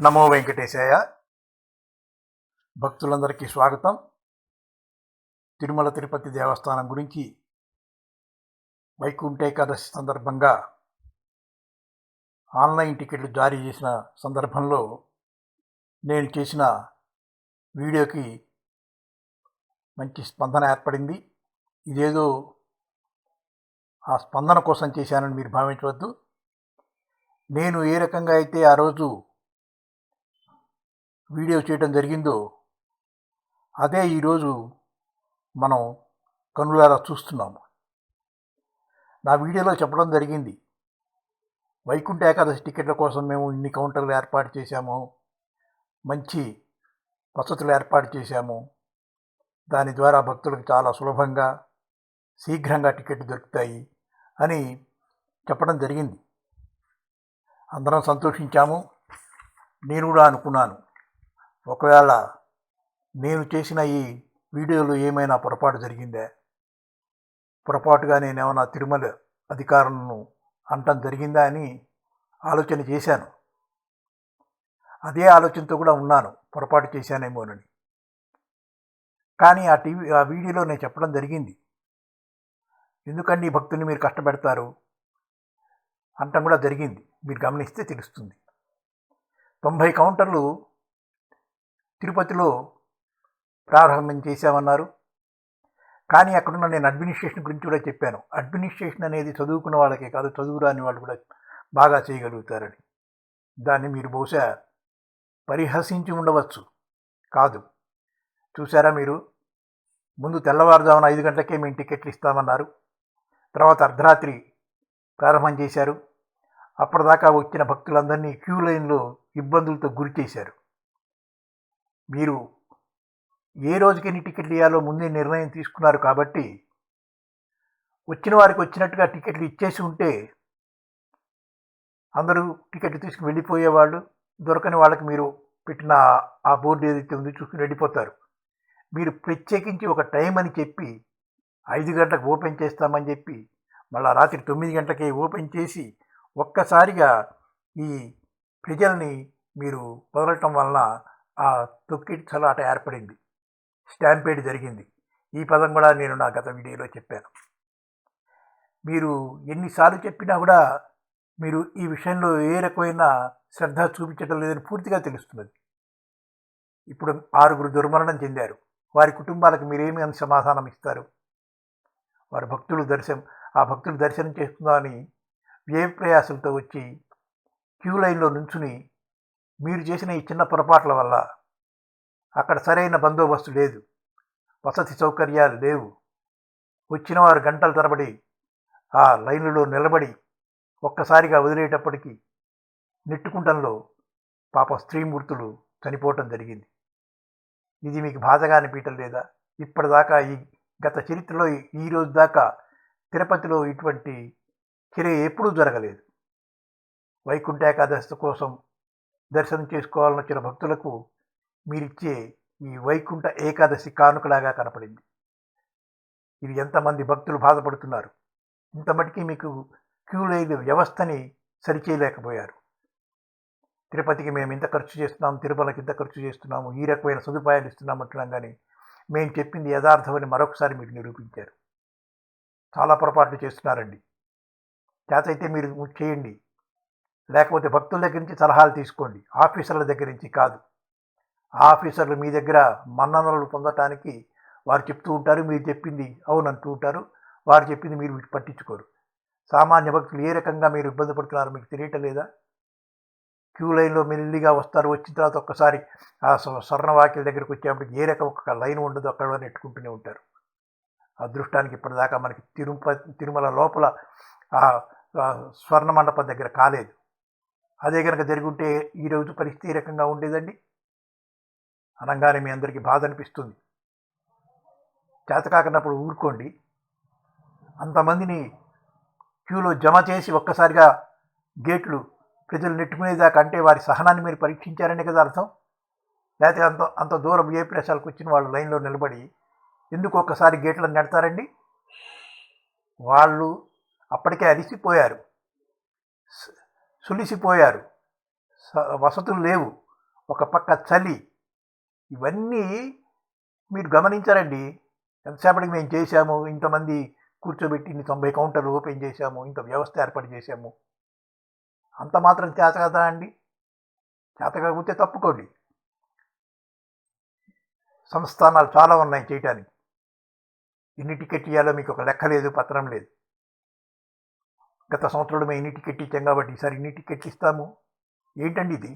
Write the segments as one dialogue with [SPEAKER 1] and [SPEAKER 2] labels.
[SPEAKER 1] నమో వెంకటేశాయ. భక్తులందరికీ స్వాగతం. తిరుమల తిరుపతి దేవస్థానం గురించి వైకుంఠ ఏకాదశి సందర్భంగా ఆన్లైన్ టికెట్లు జారీ చేసిన సందర్భంలో నేను చేసిన వీడియోకి మంచి స్పందన ఏర్పడింది. ఇదేదో ఆ స్పందన కోసం చేశానని మీరు భావించవద్దు. నేను ఏ రకంగా అయితే ఆ రోజు వీడియో చేయడం జరిగిందో అదే ఈరోజు మనం కనులారా చూస్తున్నాము. నా వీడియోలో చెప్పడం జరిగింది, వైకుంఠ ఏకాదశి టికెట్ల కోసం మేము ఇన్ని కౌంటర్లు ఏర్పాటు చేశాము, మంచి వసతులు ఏర్పాటు చేశాము, దాని ద్వారా భక్తులకు చాలా సులభంగా శీఘ్రంగా టికెట్లు దొరుకుతాయి అని చెప్పడం జరిగింది. అందరం సంతోషించాము. నేను కూడా అనుకున్నాను, ఒకవేళ నేను చేసిన ఈ వీడియోలో ఏమైనా పొరపాటు జరిగిందా, పొరపాటుగా నేనేమైనా తిరుమల అధికారులను అనటం జరిగిందా అని ఆలోచన చేశాను. అదే ఆలోచనతో కూడా ఉన్నాను, పొరపాటు చేశానేమోనని. కానీ ఆ వీడియోలో నేను చెప్పడం జరిగింది, ఎందుకండి భక్తుల్ని మీరు కష్టపెడతారు అనటం కూడా జరిగింది. మీరు గమనిస్తే తెలుస్తుంది. 90 కౌంటర్లు తిరుపతిలో ప్రారంభం చేశామన్నారు. కానీ అక్కడున్న నేను అడ్మినిస్ట్రేషన్ గురించి కూడా చెప్పాను. అడ్మినిస్ట్రేషన్ అనేది చదువుకున్న వాళ్ళకే కాదు, చదువు రాని వాళ్ళు కూడా బాగా చేయగలుగుతారని. దాన్ని మీరు బహుశా పరిహసించి ఉండవచ్చు. కాదు, చూసారా మీరు, ముందు తెల్లవారుజామున 5 గంటలకే మేము టికెట్లు ఇస్తామన్నారు. తర్వాత అర్ధరాత్రి ప్రారంభం చేశారు. అప్పటిదాకా వచ్చిన భక్తులందరినీ క్యూ లైన్లో ఇబ్బందులతో గురి చేశారు. మీరు ఏ రోజుకి ఎన్ని టికెట్లు ఇవ్వాలో ముందే నిర్ణయం తీసుకున్నారు కాబట్టి వచ్చిన వారికి వచ్చినట్టుగా టికెట్లు ఇచ్చేసి ఉంటే అందరూ టికెట్లు తీసుకుని వెళ్ళిపోయేవాళ్ళు. దొరకని వాళ్ళకి మీరు పెట్టిన ఆ బోర్డు ఏదైతే ఉందో చూసుకుని వెళ్ళిపోతారు. మీరు ప్రత్యేకించి ఒక టైం అని చెప్పి 5 గంటలకు ఓపెన్ చేస్తామని చెప్పి మళ్ళీ రాత్రి 9 గంటలకే ఓపెన్ చేసి ఒక్కసారిగా ఈ ప్రజల్ని మీరు వదలటం వలన ఆ తొక్కిసలాట ఏర్పడింది, స్టాంపేడ్ జరిగింది. ఈ పదం కూడా నేను నా గత వీడియోలో చెప్పాను. మీరు ఎన్నిసార్లు చెప్పినా కూడా మీరు ఈ విషయంలో ఏ రకమైన శ్రద్ధ చూపించడం లేదని పూర్తిగా తెలుస్తున్నది. ఇప్పుడు 6 దుర్మరణం చెందారు. వారి కుటుంబాలకు మీరేమి సమాధానం ఇస్తారు? వారి భక్తులు దర్శనం చేసుకుందామని వ్యయ ప్రయాసంతో వచ్చి క్యూ లైన్లో నుంచుని మీరు చేసిన ఈ చిన్న పొరపాట్ల వల్ల అక్కడ సరైన బందోబస్తు లేదు, వసతి సౌకర్యాలు లేవు. వచ్చిన వారు గంటల తరబడి ఆ లైన్లలో నిలబడి ఒక్కసారిగా వదిలేటప్పటికీ నెట్టుకుంటంలో పాప స్త్రీమూర్తులు చనిపోవటం జరిగింది. ఇది మీకు బాధగా అనిపించడం లేదా? ఇప్పటిదాకా ఈ గత చరిత్రలో ఈ రోజు దాకా తిరుపతిలో ఇటువంటి చర్య ఎప్పుడూ జరగలేదు. వైకుంఠ ఏకాదశి కోసం దర్శనం చేసుకోవాలని వచ్చిన భక్తులకు మీరిచ్చే ఈ వైకుంఠ ఏకాదశి కానుకలాగా కనపడింది. ఇది ఎంతమంది భక్తులు బాధపడుతున్నారు. ఇంత మటుకి మీకు క్యూ లైన్ వ్యవస్థని సరిచేయలేకపోయారు. తిరుపతికి మేము ఇంత ఖర్చు చేస్తున్నాము, తిరుమలకి ఇంత ఖర్చు చేస్తున్నాము, ఈ రకమైన సదుపాయాలు ఇస్తున్నాం అంటున్నాం, కానీ మేము చెప్పింది యథార్థమని మరొకసారి మీరు నిరూపించారు. చాలా పొరపాట్లు చేస్తున్నారండి. చేతైతే మీరు చేయండి, లేకపోతే భక్తుల దగ్గర నుంచి సలహాలు తీసుకోండి, ఆఫీసర్ల దగ్గర నుంచి కాదు. ఆఫీసర్లు మీ దగ్గర మన్ననలు పొందటానికి వారు చెప్తూ ఉంటారు, మీరు చెప్పింది అవును అంటూ ఉంటారు, వారు చెప్పింది మీరు పట్టించుకోరు. సామాన్య భక్తులు ఏ రకంగా మీరు ఇబ్బంది పడుతున్నారో మీకు తెలియటం లేదా? క్యూ లైన్లో మెల్లిగా వస్తారు, వచ్చిన తర్వాత ఒక్కసారి ఆ స్వర్ణవాక్యుల దగ్గరికి వచ్చేప్పటికి ఏ రకం ఒక లైన్ ఉండదు, అక్కడ నెట్టుకుంటూనే ఉంటారు. అదృష్టానికి ఇప్పటిదాకా మనకి తిరుమల లోపల ఆ స్వర్ణ మండపం దగ్గర కాలేదు. అదే కనుక జరుగుంటే ఈరోజు పరిస్థితి ఏ రకంగా ఉండేదండి? అనగానే మీ అందరికీ బాధ అనిపిస్తుంది. చేతకాకనప్పుడు ఊరుకోండి. అంతమందిని క్యూలో జమ చేసి ఒక్కసారిగా గేట్లు ప్రజలు నెట్టుకునేదాకా అంటే వారి సహనాన్ని మీరు పరీక్షించారనే కదా అర్థం. లేకపోతే అంత దూరం ఏ ప్రదేశాలకు వచ్చిన వాళ్ళు లైన్లో నిలబడి ఎందుకు ఒక్కసారి గేట్లను నెడతారండి? వాళ్ళు అప్పటికే అలిసిపోయారు, సులిసిపోయారు, వసతులు లేవు, ఒక పక్క చలి, ఇవన్నీ మీరు గమనించారండి. ఎంతసేపటికి మేము చేశాము, ఇంతమంది కూర్చోబెట్టి ఇన్ని 90 కౌంటర్లు ఓపెన్ చేశాము, ఇంత వ్యవస్థ ఏర్పాటు చేశాము. అంత మాత్రం చేత కదా అండి? చేత కాకపోతే తప్పుకోండి. సంస్థానాలు చాలా ఉన్నాయి చేయటానికి. ఎన్ని టికెట్ ఇవ్వాలో మీకు ఒక లెక్క లేదు, పత్రం లేదు. గత సంవత్సరంలో మేము ఇన్ని టికెట్ ఇచ్చాం కాబట్టి ఈసారి ఇన్ని టికెట్లు ఇస్తాము. ఏంటండి ఇది?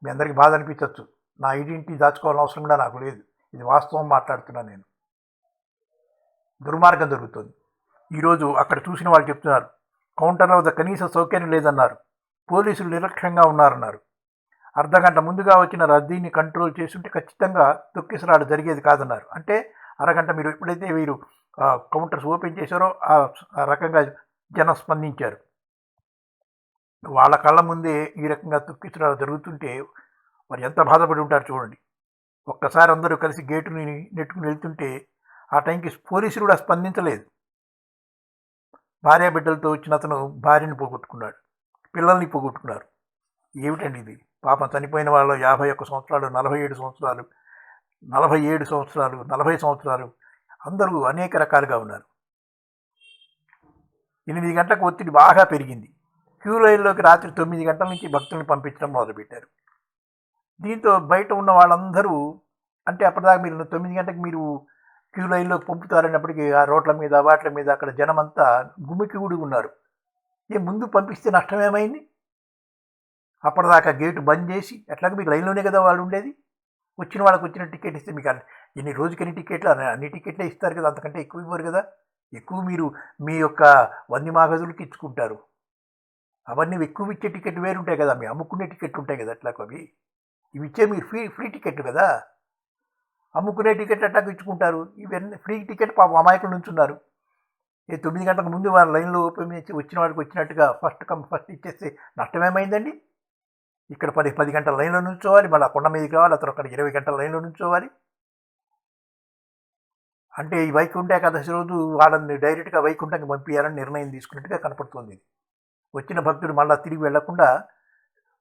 [SPEAKER 1] మీ అందరికీ బాధ అనిపించవచ్చు. నా ఐడెంటిటీ దాచుకోవాల్సిన అవసరం కూడా నాకు లేదు. ఇది వాస్తవం మాట్లాడుతున్నాను నేను. దుర్మార్గం జరుగుతుంది. ఈరోజు అక్కడ చూసిన వాళ్ళు చెప్తున్నారు, కౌంటర్ల వద్ద కనీస సౌకర్యం లేదన్నారు. పోలీసులు నిర్లక్ష్యంగా ఉన్నారన్నారు. అర్ధగంట ముందుగా వచ్చిన రద్దీని కంట్రోల్ చేస్తుంటే ఖచ్చితంగా తొక్కిసలాట జరిగేది కాదన్నారు. అంటే అరగంట మీరు ఎప్పుడైతే వీరు కౌంటర్స్ ఓపెన్ చేశారో ఆ రకంగా జనం స్పందించారు. వాళ్ళ కళ్ళ ముందే ఈ రకంగా తొక్కిసలాట జరుగుతుంటే మరి ఎంత బాధపడి ఉంటారు చూడండి. ఒక్కసారి అందరూ కలిసి గేటుని నెట్టుకుని వెళ్తుంటే ఆ టైంకి పోలీసులు కూడా స్పందించలేదు. భార్య బిడ్డలతో వచ్చిన అతను భార్యని పోగొట్టుకున్నాడు, పిల్లల్ని పోగొట్టుకున్నారు. ఏమిటండి ఇది? పాపం చనిపోయిన వాళ్ళు 51 సంవత్సరాలు, 47 సంవత్సరాలు, 47 సంవత్సరాలు, 40 సంవత్సరాలు, అందరూ అనేక రకాలుగా ఉన్నారు. 8 గంటలకు ఒత్తిడి బాగా పెరిగింది. క్యూ లైన్లోకి రాత్రి 9 గంటల నుంచి భక్తులను పంపించడం మొదలుపెట్టారు. దీంతో బయట ఉన్న వాళ్ళందరూ, అంటే అప్పటిదాకా మీరు 9 గంటలకు మీరు క్యూ లైన్లోకి పంపుతారన్నప్పటికీ ఆ రోడ్ల మీద వాట్ల మీద అక్కడ జనమంతా గుమికి గుడి ఉన్నారు. ముందు పంపిస్తే నష్టమేమైంది? అప్పటిదాకా గేటు బంద్ చేసి, ఎట్లాగో మీకు లైన్లోనే కదా వాళ్ళు ఉండేది. వచ్చిన వాళ్ళకి వచ్చిన టికెట్ ఇస్తే మీకు ఎన్ని రోజుకి ఎన్ని టికెట్లు, అన్ని టికెట్లే ఇస్తారు కదా, అంతకంటే ఎక్కువ ఇవ్వరు కదా. ఎక్కువ మీరు మీ యొక్క వంది మాగదులకి ఇచ్చుకుంటారు. అవన్నీ ఎక్కువ ఇచ్చే టికెట్ వేరుంటాయి కదా, మీ అమ్ముకునే టికెట్లు ఉంటాయి కదా. అట్లా అవి ఇవి ఇచ్చే మీరు ఫ్రీ టికెట్లు కదా. అమ్ముకునే టికెట్ అట్లా ఇచ్చుకుంటారు. ఇవన్నీ ఫ్రీ టికెట్ పాపం అమాయకులు నుంచున్నారు. 9 గంటలకు ముందు వాళ్ళ లైన్లో ఓపెన్ చేసి వచ్చిన వాడికి వచ్చినట్టుగా ఫస్ట్ కమ్ ఫస్ట్ ఇచ్చేస్తే నష్టమేమైందండి? ఇక్కడ 10 గంటల లైన్లో నుంచోవాలి, మళ్ళీ కొండ మీదకి రావాలి, అతను అక్కడ 20 గంటల లైన్లో నుంచోవాలి. అంటే ఈ వైకుంఠ ఏకాదశి రోజు వాళ్ళని డైరెక్ట్గా వైకుంఠంకి పంపించాలని నిర్ణయం తీసుకున్నట్టుగా కనపడుతుంది. వచ్చిన భక్తులు మళ్ళీ తిరిగి వెళ్లకుండా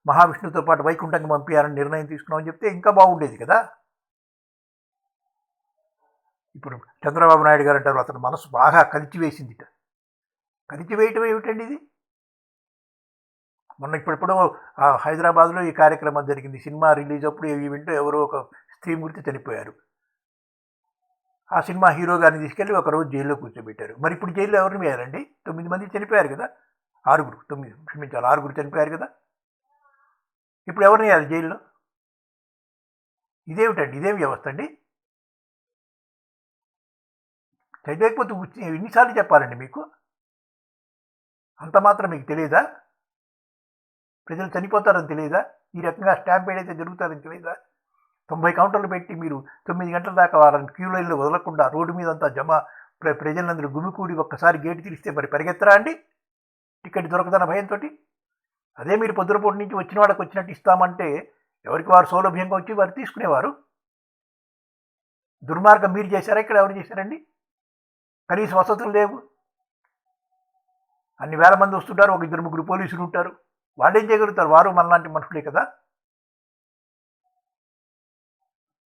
[SPEAKER 1] మహావిష్ణువుతో పాటు వైకుంఠంకి పంపించాలని నిర్ణయం తీసుకున్నామని చెప్తే ఇంకా బాగుండేది కదా. ఇప్పుడు చంద్రబాబు నాయుడు గారు అంటారు, అతను మనసు బాగా కలిచివేసిందిట. కలిచివేయటం ఏమిటండి ఇది? మొన్న ఇప్పుడెప్పుడో హైదరాబాద్లో ఈ కార్యక్రమం జరిగింది. సినిమా రిలీజ్ అప్పుడు ఈవెంట్ ఎవరో ఒక స్త్రీమూర్తి చనిపోయారు. ఆ సినిమా హీరో గారిని తీసుకెళ్ళి ఒకరోజు జైల్లో కూర్చోబెట్టారు. మరి ఇప్పుడు జైల్లో ఎవరిని వేయాలండి? 9 మంది చనిపోయారు కదా, 6 చనిపోయారు కదా. ఇప్పుడు ఎవరిని వేయాలి జైల్లో? ఇదేమిటండి? ఇదేం వ్యవస్థ అండి? చదివేకపోతే ఎన్నిసార్లు చెప్పాలండి మీకు? అంత మాత్రం మీకు తెలియదా? ప్రజలు చనిపోతారని తెలియదా? ఈ రకంగా స్టాంపేడ్ అయితే జరుగుతారని తెలియదా? 90 కౌంటర్లు పెట్టి మీరు 9 గంటల దాకా వాళ్ళని క్యూ లైన్లో వదలకుండా రోడ్డు మీద అంతా ప్రజలందరూ గుమికూడి ఒక్కసారి గేటు తీరిస్తే మరి పరిగెత్తరా అండి టికెట్ దొరకదన్న భయంతో? అదే మీరు పొద్దునపూట నుంచి వచ్చిన వాళ్ళకి వచ్చినట్టు ఇస్తామంటే ఎవరికి వారు సౌలభ్యంగా వచ్చి వారు తీసుకునేవారు. దుర్మార్గం మీరు చేశారా? ఇక్కడ ఎవరు చేశారండి? కనీస వసతులు లేవు. అన్ని వేల మంది వస్తుంటారు, ఒక 2-3 పోలీసులు ఉంటారు. వాళ్ళు ఏం చేయగలుగుతారు? వారు మనలాంటి మనుషులే కదా.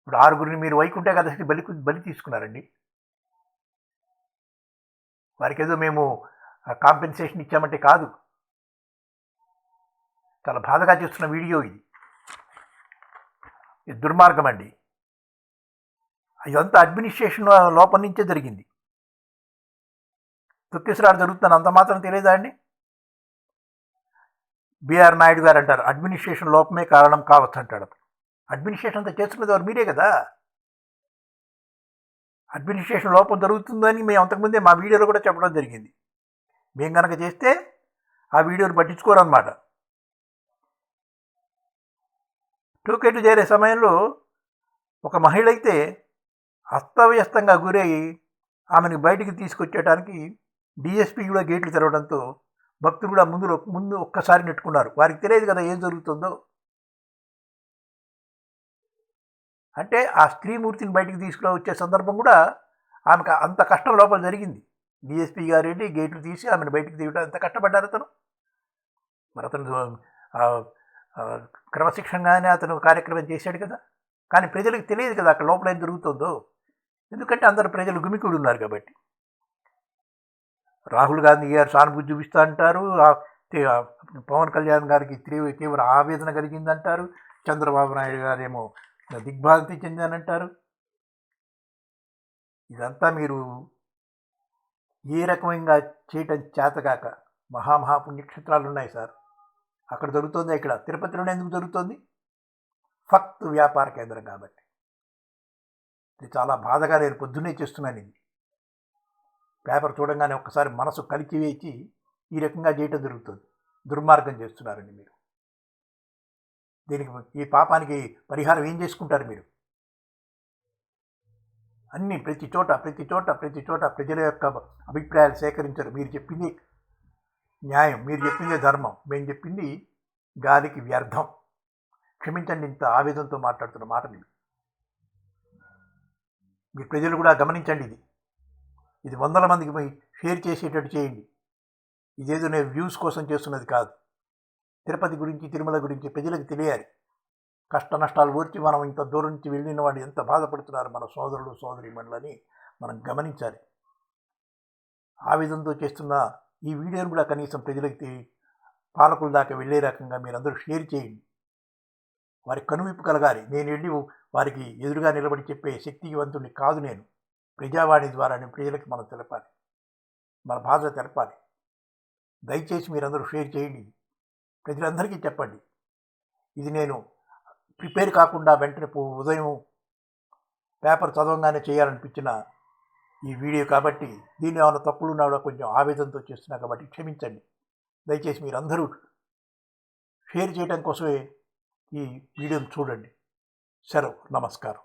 [SPEAKER 1] ఇప్పుడు 6 మీరు వైకుంఠ ఏకాదశి బలి తీసుకున్నారండి. వారికి ఏదో మేము కాంపెన్సేషన్ ఇచ్చామంటే కాదు. చాలా బాధగా చేస్తున్న వీడియో ఇది. దుర్మార్గం అండి. ఇదంతా అడ్మినిస్ట్రేషన్ లోపం నుంచే జరిగింది. తొక్కిసలాట జరుగుతుంది, అంత మాత్రం తెలియదా అండి? బిఆర్ నాయుడు గారు అంటారు, అడ్మినిస్ట్రేషన్ లోపమే కారణం కావచ్చు అంటాడు. అడ్మినిస్ట్రేషన్ అంతా చేస్తున్నది ఎవరు? మీరే కదా. అడ్మినిస్ట్రేషన్ లోపం జరుగుతుందని మేము అంతకుముందే మా వీడియోలో కూడా చెప్పడం జరిగింది. మేము కనుక చేస్తే ఆ వీడియోని పట్టించుకోరన్నమాట. టోకెట్లు చేరే సమయంలో ఒక మహిళ అయితే అస్తవ్యస్తంగా గురై ఆమెను బయటికి తీసుకొచ్చేయడానికి డిఎస్పీ కూడా గేట్లు తెరవడంతో భక్తులు కూడా ముందు ఒక్కసారి నెట్టుకున్నారు. వారికి తెలియదు కదా ఏం జరుగుతుందో. అంటే ఆ స్త్రీమూర్తిని బయటికి తీసుకువచ్చే సందర్భం కూడా ఆమెకు అంత కష్టం లోపల జరిగింది. డిఎస్పీ గారు ఏంటి గేట్లు తీసి ఆమెను బయటికి తీయడం ఎంత కష్టపడ్డారు అతను. మరి అతను క్రమశిక్షణగానే అతను కార్యక్రమం చేశాడు కదా. కానీ ప్రజలకు తెలియదు కదా అక్కడ లోపల ఏం జరుగుతుందో. ఎందుకంటే అందరు ప్రజలు గుమికూడి ఉన్నారు కాబట్టి. రాహుల్ గాంధీ గారు సానుభూతి చూపిస్తా అంటారు, పవన్ కళ్యాణ్ గారికి తీవ్ర ఆవేదన కలిగిందంటారు, చంద్రబాబు నాయుడు గారేమో దిగ్భ్రాంతి చెందానంటారు. ఇదంతా మీరు ఏ రకమైన చేయటం చేతగాక మహాపుణ్యక్షేత్రాలు ఉన్నాయి సార్. అక్కడ దొరుకుతుంది, ఇక్కడ తిరుపతిలోనే ఎందుకు దొరుకుతుంది? ఫక్త్ వ్యాపార కేంద్రం కాబట్టి. ఇది చాలా బాధగా నేను పొద్దున్నే చేస్తున్నాను. ఇది పేపర్ చూడంగానే ఒక్కసారి మనసు కలిచివేసి ఈ రకంగా చేయటం జరుగుతుంది. దుర్మార్గం చేస్తున్నారండి మీరు. దీనికి ఈ పాపానికి పరిహారం ఏం చేసుకుంటారు మీరు? అన్నీ ప్రతి చోట ప్రజల యొక్క అభిప్రాయాలు సేకరించరు. మీరు చెప్పింది న్యాయం, మీరు చెప్పిందే ధర్మం, మేము చెప్పింది గాలికి వ్యర్థం. క్షమించండి ఇంత ఆవేదనతో మాట్లాడుతున్న మాట మీరు. మీ ప్రజలు కూడా గమనించండి. ఇది వందల మందికి షేర్ చేసేటట్టు చేయండి. ఇదేదో నేను వ్యూస్ కోసం చేస్తున్నది కాదు. తిరుపతి గురించి, తిరుమల గురించి ప్రజలకు తెలియాలి. కష్ట నష్టాలు ఓర్చి మనం ఇంత దూరం నుంచి వెళ్ళిన వాళ్ళు ఎంత బాధపడుతున్నారు మన సోదరులు సోదరీమణులని మనం గమనించాలి. ఆవేదనతో చేస్తున్న ఈ వీడియోను కూడా కనీసం ప్రజలకి, పాలకుల దాకా వెళ్ళే రకంగా మీరందరూ షేర్ చేయండి. వారికి కనువిప్పు కలగాలి. నేను వెళ్ళి వారికి ఎదురుగా నిలబడి చెప్పే శక్తివంతుడిని కాదు నేను. ప్రజావాణి ద్వారానే ప్రజలకు మనం తెలపాలి, మన బాధ తెలపాలి. దయచేసి మీరందరూ షేర్ చేయండి, ప్రజలందరికీ చెప్పండి. ఇది నేను ప్రిపేర్ కాకుండా వెంటనే ఉదయం పేపర్ చదవగానే చేయాలనిపించిన ఈ వీడియో కాబట్టి, దీన్ని ఏమైనా తప్పులు ఉన్నా కూడా కొంచెం ఆవేదనతో చేస్తున్నా కాబట్టి క్షమించండి. దయచేసి మీరందరూ షేర్ చేయడం కోసమే ఈ వీడియోని చూడండి. సెలవు, నమస్కారం.